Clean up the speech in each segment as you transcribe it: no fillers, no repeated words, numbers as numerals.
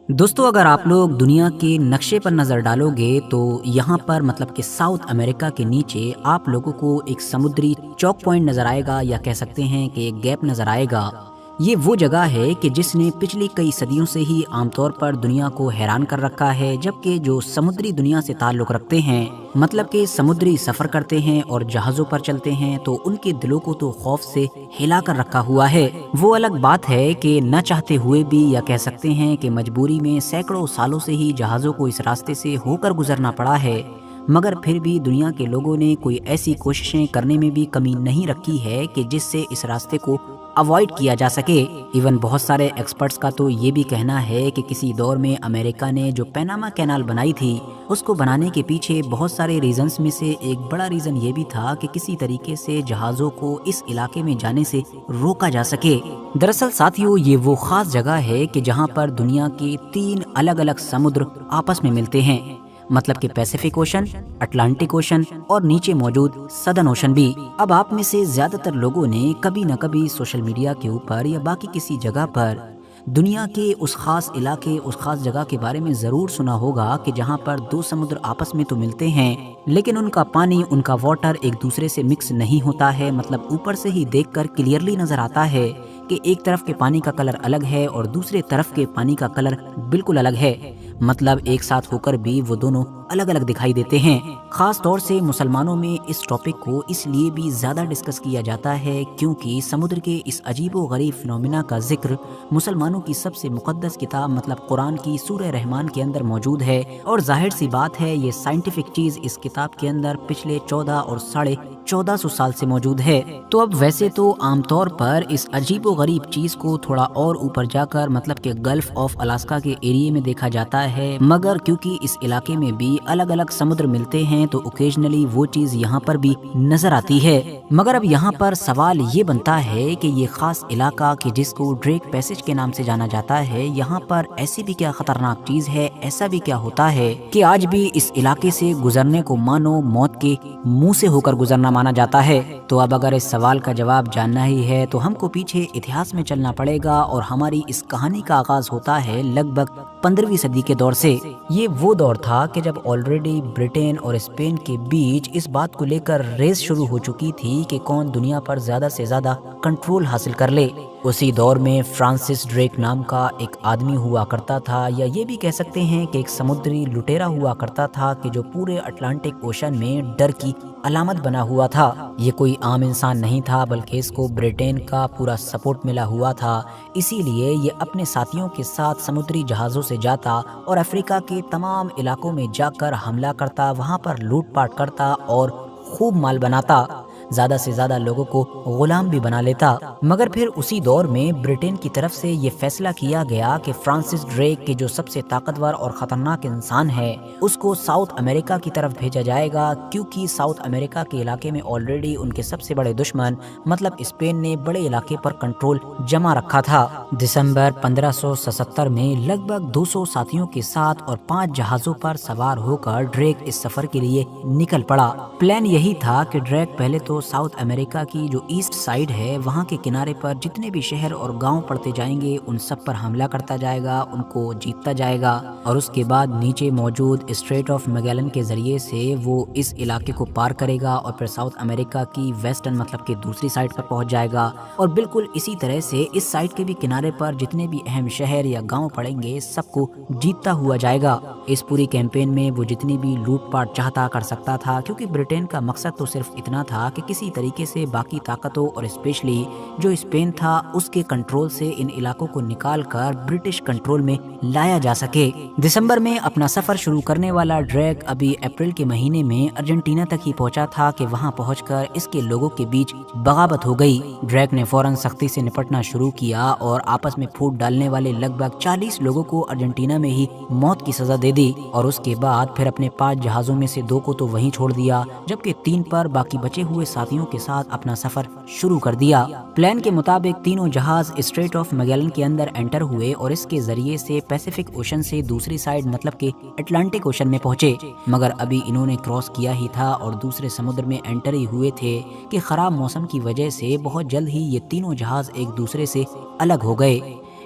दोस्तों, अगर आप लोग दुनिया के नक्शे पर नज़र डालोगे तो यहाँ पर मतलब कि साउथ अमेरिका के नीचे आप लोगों को एक समुद्री चौक पॉइंट नज़र आएगा, या कह सकते हैं कि एक गैप नज़र आएगा। ये वो जगह है कि जिसने पिछली कई सदियों से ही आमतौर पर दुनिया को हैरान कर रखा है, जबकि जो समुद्री दुनिया से ताल्लुक़ रखते हैं, मतलब कि समुद्री सफ़र करते हैं और जहाज़ों पर चलते हैं, तो उनके दिलों को तो खौफ से हिला कर रखा हुआ है। वो अलग बात है कि न चाहते हुए भी, या कह सकते हैं कि मजबूरी में, सैकड़ों सालों से ही जहाज़ों को इस रास्ते से होकर गुजरना पड़ा है, मगर फिर भी दुनिया के लोगों ने कोई ऐसी कोशिशें करने में भी कमी नहीं रखी है कि जिससे इस रास्ते को अवॉइड किया जा सके। इवन बहुत सारे एक्सपर्ट्स का तो ये भी कहना है कि किसी दौर में अमेरिका ने जो पैनामा कैनाल बनाई थी, उसको बनाने के पीछे बहुत सारे रीजंस में से एक बड़ा रीजन ये भी था कि किसी तरीके से जहाज़ों को इस इलाके में जाने से रोका जा सके। दरअसल साथियों, ये वो खास जगह है कि जहाँ पर दुनिया के 3 अलग अलग समुद्र आपस में मिलते हैं, मतलब कि पैसिफिक ओशन, अटलांटिक ओशन और नीचे मौजूद सदर्न ओशन भी। अब आप में से ज्यादातर लोगों ने कभी न कभी सोशल मीडिया के ऊपर या बाकी किसी जगह पर दुनिया के उस खास इलाके, उस खास जगह के बारे में जरूर सुना होगा कि जहाँ पर 2 समुद्र आपस में तो मिलते हैं, लेकिन उनका पानी, उनका वाटर एक दूसरे से मिक्स नहीं होता है। मतलब ऊपर से ही देखकर क्लियरली नजर आता है कि एक तरफ के पानी का कलर अलग है और दूसरे तरफ के पानी का कलर बिल्कुल अलग है। मतलब एक साथ होकर भी वो दोनों अलग अलग दिखाई देते हैं। खास तौर से मुसलमानों में इस टॉपिक को इसलिए भी ज्यादा डिस्कस किया जाता है क्योंकि समुद्र के इस अजीबो गरीब फिनोमिना का जिक्र मुसलमानों की सबसे मुकद्दस किताब मतलब कुरान की सूरह रहमान के अंदर मौजूद है। और जाहिर सी बात है, ये साइंटिफिक चीज इस किताब के अंदर पिछले 14 और 1450 साल से मौजूद है। तो अब वैसे तो आमतौर पर इस अजीबो गरीब चीज को थोड़ा और ऊपर जाकर मतलब के गल्फ ऑफ अलास्का के एरिया में देखा जाता है, मगर क्योंकि इस इलाके में भी अलग अलग समुद्र मिलते हैं तो ओकेजनली वो चीज यहाँ पर भी नजर आती है। मगर अब यहाँ पर सवाल ये बनता है कि ये खास इलाका कि जिसको ड्रेक पैसेज के नाम से जाना जाता है, यहाँ पर ऐसी भी क्या खतरनाक चीज है, ऐसा भी क्या होता है कि आज भी इस इलाके से गुजरने को मानो मौत के मुंह से होकर गुजरना माना जाता है। तो अब अगर इस सवाल का जवाब जानना ही है तो हमको पीछे इतिहास में चलना पड़ेगा और हमारी इस कहानी का आगाज होता है लगभग 15वीं सदी के दौर से। ये वो दौर था कि जब ऑलरेडी ब्रिटेन और स्पेन के बीच इस बात को लेकर रेस शुरू हो चुकी थी कि कौन दुनिया पर ज्यादा से ज्यादा कंट्रोल हासिल कर ले। उसी दौर में फ्रांसिस ड्रेक नाम का एक आदमी हुआ करता था, या ये भी कह सकते हैं कि एक समुद्री लुटेरा हुआ करता था कि जो पूरे अटलांटिक ओशन में डर की अलामत बना हुआ था। ये कोई आम इंसान नहीं था, बल्कि इसको ब्रिटेन का पूरा सपोर्ट मिला हुआ था। इसीलिए ये अपने साथियों के साथ समुद्री जहाज़ों से जाता और अफ्रीका के तमाम इलाकों में जाकर हमला करता, वहाँ पर लूटपाट करता और खूब माल बनाता, ज्यादा से ज्यादा लोगों को गुलाम भी बना लेता। मगर फिर उसी दौर में ब्रिटेन की तरफ से ये फैसला किया गया कि फ्रांसिस ड्रेक के जो सबसे ताकतवर और खतरनाक इंसान है उसको साउथ अमेरिका की तरफ भेजा जाएगा, क्योंकि साउथ अमेरिका के इलाके में ऑलरेडी उनके सबसे बड़े दुश्मन मतलब स्पेन ने बड़े इलाके पर कंट्रोल जमा रखा था। दिसंबर 1577 में लगभग 200 साथियों के साथ और 5 जहाजों पर सवार होकर ड्रेक इस सफर के लिए निकल पड़ा। प्लान यही था कि ड्रेक पहले तो साउथ अमेरिका की जो ईस्ट साइड है वहाँ के किनारे पर जितने भी शहर और गांव पड़ते जाएंगे उन सब पर हमला करता जाएगा, उनको जीतता जाएगा, और उसके बाद नीचे मौजूद स्ट्रेट ऑफ मैगेलन के जरिए से वो इस इलाके को पार करेगा और फिर साउथ अमेरिका की वेस्टर्न मतलब के दूसरी साइड पर पहुंच जाएगा। और बिल्कुल इसी तरह से इस साइड के भी किनारे पर जितने भी अहम शहर या गाँव पड़ेंगे सबको जीतता हुआ जाएगा। इस पूरी कैंपेन में वो जितनी भी लूटपाट चाहता कर सकता था, क्योंकि ब्रिटेन का मकसद तो सिर्फ इतना था कि किसी तरीके से बाकी ताकतों और स्पेशली जो स्पेन था उसके कंट्रोल से इन इलाकों को निकालकर ब्रिटिश कंट्रोल में लाया जा सके। दिसंबर में अपना सफर शुरू करने वाला ड्रेक अभी अप्रैल के महीने में अर्जेंटीना तक ही पहुंचा था कि वहां पहुंचकर इसके लोगों के बीच बगावत हो गई। ड्रेक ने फौरन सख्ती से निपटना शुरू किया और आपस में फूट डालने वाले लगभग 40 लोगों को अर्जेंटीना में ही मौत की सजा दे दी, और उसके बाद फिर अपने 5 जहाजों में से 2 को तो वहीं छोड़ दिया, जबकि 3 पर बाकी बचे हुए साथियों के साथ अपना सफर शुरू कर दिया। प्लान के मुताबिक तीनों जहाज स्ट्रेट ऑफ मैगेलन के अंदर एंटर हुए और इसके जरिए से पैसिफिक ओशन से दूसरी साइड मतलब के अटलांटिक ओशन में पहुंचे। मगर अभी इन्होंने क्रॉस किया ही था और दूसरे समुद्र में एंटर ही हुए थे कि खराब मौसम की वजह से बहुत जल्द ही ये तीनों जहाज एक दूसरे से अलग हो गए।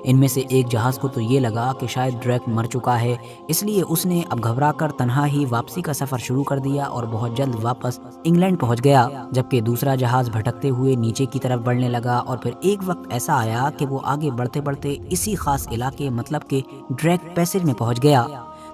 इनमें से एक जहाज को तो ये लगा कि शायद ड्रेक मर चुका है, इसलिए उसने अब घबरा कर तन्हा ही वापसी का सफर शुरू कर दिया और बहुत जल्द वापस इंग्लैंड पहुंच गया। जबकि दूसरा जहाज भटकते हुए नीचे की तरफ बढ़ने लगा और फिर एक वक्त ऐसा आया कि वो आगे बढ़ते बढ़ते इसी खास इलाके मतलब के ड्रेक पैसेज में पहुंच गया।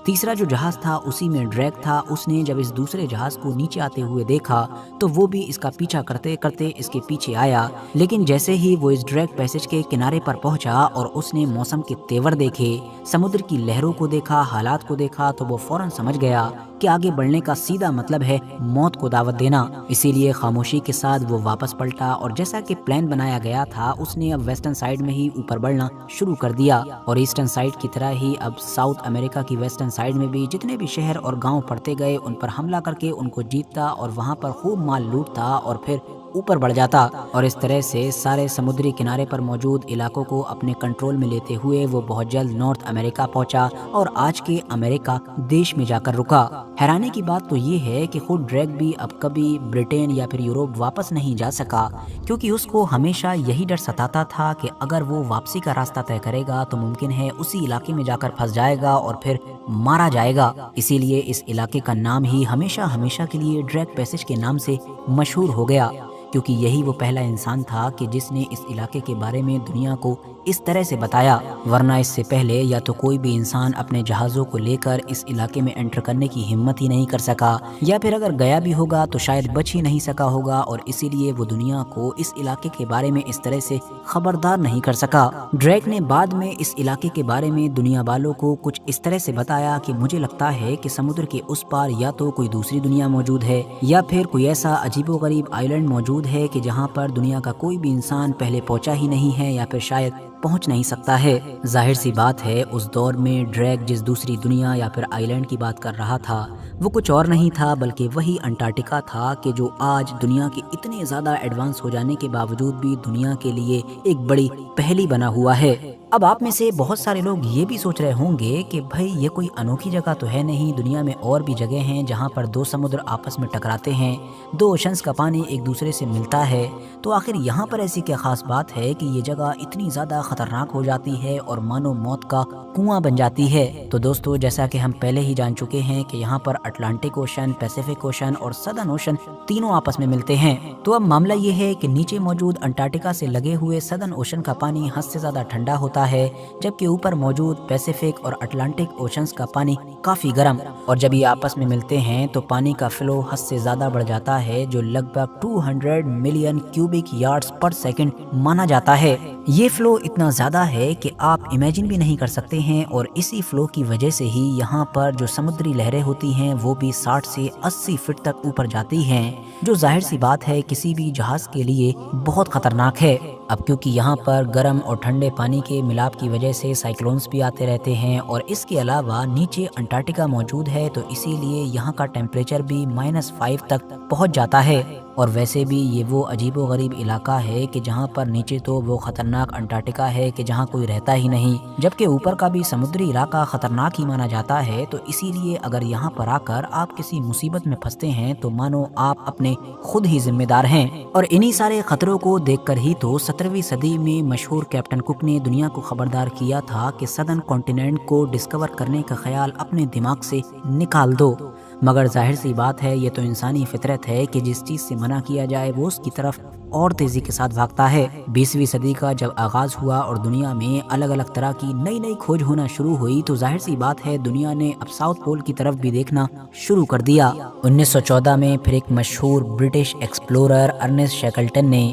तीसरा जो जहाज था उसी में ड्रैक था। उसने जब इस दूसरे जहाज को नीचे आते हुए देखा तो वो भी इसका पीछा करते करते इसके पीछे आया, लेकिन जैसे ही वो इस ड्रैक पैसेज के किनारे पर पहुंचा और उसने मौसम के तेवर देखे, समुद्र की लहरों को देखा, हालात को देखा, तो वो फौरन समझ गया कि आगे बढ़ने का सीधा मतलब है मौत को दावत देना। इसीलिए खामोशी के साथ वो वापस पलटा और जैसा कि प्लान बनाया गया था उसने अब वेस्टर्न साइड में ही ऊपर बढ़ना शुरू कर दिया और ईस्टर्न साइड की तरह ही अब साउथ अमेरिका की वेस्टर्न साइड में भी जितने भी शहर और गांव पड़ते गए उन पर हमला करके उनको जीतता और वहां पर खूब माल लूटता और फिर ऊपर बढ़ जाता। और इस तरह से सारे समुद्री किनारे पर मौजूद इलाकों को अपने कंट्रोल में लेते हुए वो बहुत जल्द नॉर्थ अमेरिका पहुंचा और आज के अमेरिका देश में जाकर रुका। हैरानी की बात तो ये है कि खुद ड्रैक भी अब कभी ब्रिटेन या फिर यूरोप वापस नहीं जा सका, क्योंकि उसको हमेशा यही डर सताता था कि अगर वो वापसी का रास्ता तय करेगा तो मुमकिन है उसी इलाके में जाकर फंस जाएगा और फिर मारा जाएगा। इसीलिए इस इलाके का नाम ही हमेशा हमेशा के लिए ड्रैक पैसेज के नाम से मशहूर हो गया, क्योंकि यही वो पहला इंसान था कि जिसने इस इलाके के बारे में दुनिया को इस तरह से बताया। वरना इससे पहले या तो कोई भी इंसान अपने जहाज़ों को लेकर इस इलाके में एंटर करने की हिम्मत ही नहीं कर सका, या फिर अगर गया भी होगा तो शायद बच ही नहीं सका होगा, और इसीलिए वो दुनिया को इस इलाके के बारे में इस तरह से खबरदार नहीं कर सका। ड्रैक ने बाद में इस इलाके के बारे में दुनिया वालों को कुछ इस तरह से बताया कि मुझे लगता है कि समुद्र के उस पार या तो कोई दूसरी दुनिया मौजूद है या फिर कोई ऐसा अजीबोगरीब आइलैंड मौजूद है कि जहाँ पर दुनिया का कोई भी इंसान पहले पहुंचा ही नहीं है या फिर शायद पहुंच नहीं सकता है। जाहिर सी बात है उस दौर में ड्रैक जिस दूसरी दुनिया या फिर आइलैंड की बात कर रहा था वो कुछ और नहीं था बल्कि वही अंटार्कटिका था कि जो आज दुनिया के इतने ज्यादा एडवांस हो जाने के बावजूद भी दुनिया के लिए एक बड़ी पहेली बना हुआ है। अब आप में से बहुत सारे लोग ये भी सोच रहे होंगे कि भाई ये कोई अनोखी जगह तो है नहीं, दुनिया में और भी जगह हैं जहाँ पर दो समुद्र आपस में टकराते हैं, दो ओशंस का पानी एक दूसरे से मिलता है, तो आखिर यहाँ पर ऐसी क्या खास बात है कि ये जगह इतनी ज़्यादा खतरनाक हो जाती है और मानो मौत का कुआं बन जाती है। तो दोस्तों, जैसा कि हम पहले ही जान चुके हैं कि यहाँ पर अटलांटिक ओशन, पैसिफिक ओशन और सदर्न ओशन तीनों आपस में मिलते हैं। तो अब मामला ये है कि नीचे मौजूद अंटार्कटिका से लगे हुए सदर्न ओशन का पानी हद से ज्यादा ठंडा होता है, जबकि ऊपर मौजूद पैसिफिक और अटलांटिक ओशंस का पानी काफी गर्म, और जब ये आपस में मिलते हैं तो पानी का फ्लो हद से ज्यादा बढ़ जाता है जो लगभग 200 मिलियन क्यूबिक यार्ड्स पर सेकंड माना जाता है। ये फ्लो इतना ज्यादा है कि आप इमेजिन भी नहीं कर सकते हैं, और इसी फ्लो की वजह से ही यहाँ पर जो समुद्री लहरें होती हैं वो भी 60 से 80 फीट तक ऊपर जाती हैं, जो जाहिर सी बात है किसी भी जहाज के लिए बहुत खतरनाक है। अब क्योंकि यहाँ पर गर्म और ठंडे पानी के मिलाप की वजह से साइक्लोन्स भी आते रहते हैं, और इसके अलावा नीचे अंटार्कटिका मौजूद है तो इसीलिए यहाँ का टेम्परेचर भी -5 तक पहुँच जाता है। और वैसे भी ये वो अजीबोगरीब इलाका है कि जहाँ पर नीचे तो वो खतरनाक अंटार्कटिका है कि जहाँ कोई रहता ही नहीं, जबकि ऊपर का भी समुद्री इलाका खतरनाक ही माना जाता है। तो इसीलिए अगर यहाँ पर आकर आप किसी मुसीबत में फंसते हैं तो मानो आप अपने खुद ही जिम्मेदार हैं। और इन्हीं सारे खतरों को देखकर ही तो 17वीं सदी में मशहूर कैप्टन कुक ने दुनिया को खबरदार किया था कि सदर्न कॉन्टिनेंट को डिस्कवर करने का ख्याल अपने दिमाग से निकाल दो। मगर जाहिर सी बात है ये तो इंसानी फितरत है कि जिस चीज से मना किया जाए वो उसकी तरफ और तेजी के साथ भागता है। 20वीं सदी का जब आगाज हुआ और दुनिया में अलग अलग तरह की नई नई खोज होना शुरू हुई तो जाहिर सी बात है दुनिया ने अब साउथ पोल की तरफ भी देखना शुरू कर दिया। 1914 में फिर एक मशहूर ब्रिटिश एक्सप्लोरर अर्नेस्ट शेकल्टन ने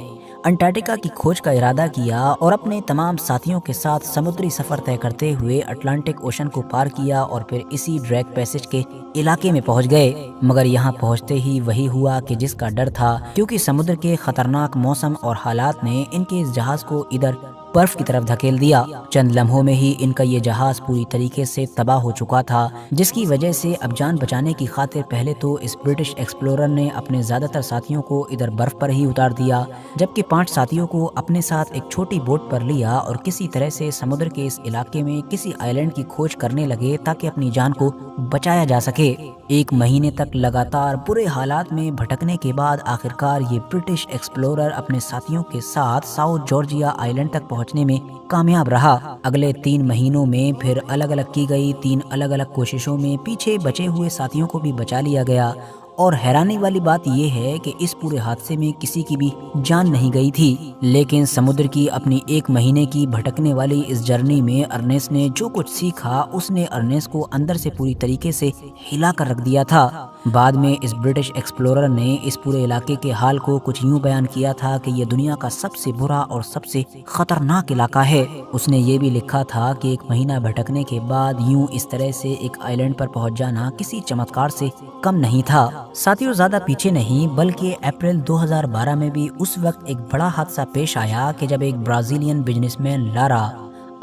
अंटार्कटिका की खोज का इरादा किया और अपने तमाम साथियों के साथ समुद्री सफर तय करते हुए अटलांटिक ओशन को पार किया और फिर इसी ड्रैक पैसेज के इलाके में पहुंच गए। मगर यहाँ पहुंचते ही वही हुआ कि जिसका डर था, क्योंकि समुद्र के खतरनाक मौसम और हालात ने इनके इस जहाज को इधर बर्फ की तरफ धकेल दिया। चंद लम्हों में ही इनका ये जहाज पूरी तरीके से तबाह हो चुका था, जिसकी वजह से अब जान बचाने की खातिर पहले तो इस ब्रिटिश एक्सप्लोरर ने अपने ज्यादातर साथियों को इधर बर्फ पर ही उतार दिया, जबकि 5 साथियों को अपने साथ एक छोटी बोट पर लिया और किसी तरह से समुद्र के इस इलाके में किसी आइलैंड की खोज करने लगे ताकि अपनी जान को बचाया जा सके। 1 महीने तक लगातार बुरे हालात में भटकने के बाद आखिरकार ये ब्रिटिश एक्सप्लोरर अपने साथियों के साथ साउथ जॉर्जिया आइलैंड तक पहुंचने में कामयाब रहा। अगले 3 महीनों में फिर अलग अलग की गई 3 अलग अलग कोशिशों में पीछे बचे हुए साथियों को भी बचा लिया गया। और हैरानी वाली बात यह है कि इस पूरे हादसे में किसी की भी जान नहीं गई थी। लेकिन समुद्र की अपनी 1 महीने की भटकने वाली इस जर्नी में अर्नेस्ट ने जो कुछ सीखा, उसने अर्नेस्ट को अंदर से पूरी तरीके से हिला कर रख दिया था। बाद में इस ब्रिटिश एक्सप्लोरर ने इस पूरे इलाके के हाल को कुछ यूं बयान किया था कि ये दुनिया का सबसे बुरा और सबसे खतरनाक इलाका है। उसने ये भी लिखा था कि 1 महीना भटकने के बाद यूं इस तरह से एक आइलैंड पर पहुंच जाना किसी चमत्कार से कम नहीं था। साथियों, ज्यादा पीछे नहीं बल्कि अप्रैल 2012 में भी उस वक्त एक बड़ा हादसा पेश आया कि जब एक ब्राजीलियन बिजनेसमैन लारा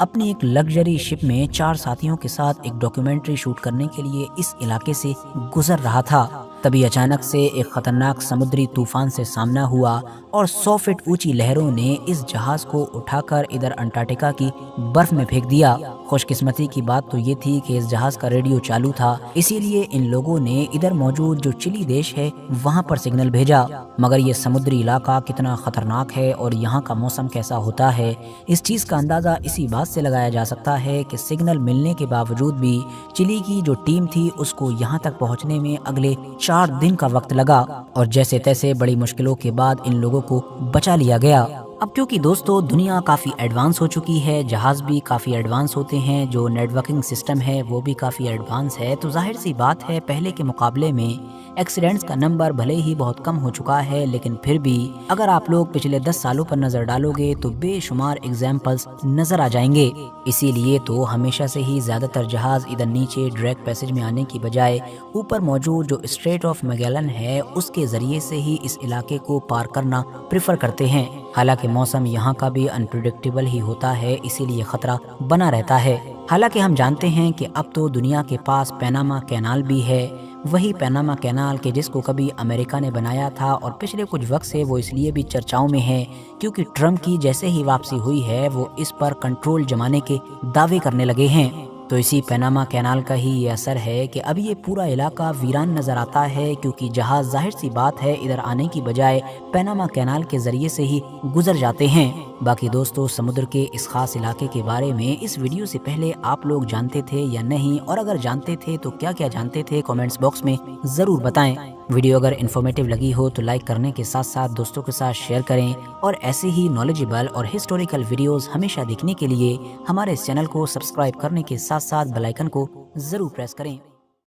अपनी एक लग्जरी शिप में 4 साथियों के साथ एक डॉक्यूमेंट्री शूट करने के लिए इस इलाके से गुजर रहा था। तभी अचानक से एक खतरनाक समुद्री तूफान से सामना हुआ और 100 फीट ऊंची लहरों ने इस जहाज को उठाकर इधर अंटार्कटिका की बर्फ में फेंक दिया। खुशकिस्मती की बात तो ये थी कि इस जहाज का रेडियो चालू था, इसीलिए इन लोगों ने इधर मौजूद जो चिली देश है वहां पर सिग्नल भेजा। मगर ये समुद्री इलाका कितना खतरनाक है और यहाँ का मौसम कैसा होता है, इस चीज का अंदाजा इसी बात से लगाया जा सकता है कि सिग्नल मिलने के बावजूद भी चिली की जो टीम थी उसको यहाँ तक पहुँचने में अगले 4 दिन का वक्त लगा और जैसे तैसे बड़ी मुश्किलों के बाद इन लोगों को बचा लिया गया। अब क्योंकि दोस्तों दुनिया काफ़ी एडवांस हो चुकी है, जहाज़ भी काफ़ी एडवांस होते हैं, जो नेटवर्किंग सिस्टम है वो भी काफ़ी एडवांस है, तो जाहिर सी बात है पहले के मुकाबले में एक्सीडेंट्स का नंबर भले ही बहुत कम हो चुका है, लेकिन फिर भी अगर आप लोग पिछले 10 सालों पर नज़र डालोगे तो बेशुमार एग्जाम्पल्स नज़र आ जाएंगे। इसीलिए तो हमेशा से ही ज़्यादातर जहाज़ इधर नीचे डायरेक्ट पैसेज में आने की बजाय ऊपर मौजूद जो स्ट्रेट ऑफ मैगेलन है उसके ज़रिए से ही इस इलाके को पार करना प्रेफर करते हैं। हालांकि मौसम यहाँ का भी अनप्रिडिक्टेबल ही होता है, इसीलिए खतरा बना रहता है। हालांकि हम जानते हैं कि अब तो दुनिया के पास पैनामा कैनाल भी है, वही पैनामा कैनाल के जिसको कभी अमेरिका ने बनाया था और पिछले कुछ वक्त से वो इसलिए भी चर्चाओं में है क्योंकि ट्रम्प की जैसे ही वापसी हुई है वो इस पर कंट्रोल जमाने के दावे करने लगे हैं। तो इसी पैनामा कैनाल का ही ये असर है कि अब ये पूरा इलाका वीरान नजर आता है क्योंकि जहाज जाहिर सी बात है इधर आने की बजाय पैनामा कैनाल के जरिए से ही गुजर जाते हैं। बाकी दोस्तों, समुद्र के इस खास इलाके के बारे में इस वीडियो से पहले आप लोग जानते थे या नहीं, और अगर जानते थे तो क्या क्या जानते थे कमेंट्स बॉक्स में ज़रूर बताएं। वीडियो अगर इन्फॉर्मेटिव लगी हो तो लाइक करने के साथ साथ दोस्तों के साथ शेयर करें और ऐसे ही नॉलेजेबल और हिस्टोरिकल वीडियोस हमेशा देखने के लिए हमारे इस चैनल को सब्सक्राइब करने के साथ साथ बेल आइकन को ज़रूर प्रेस करें।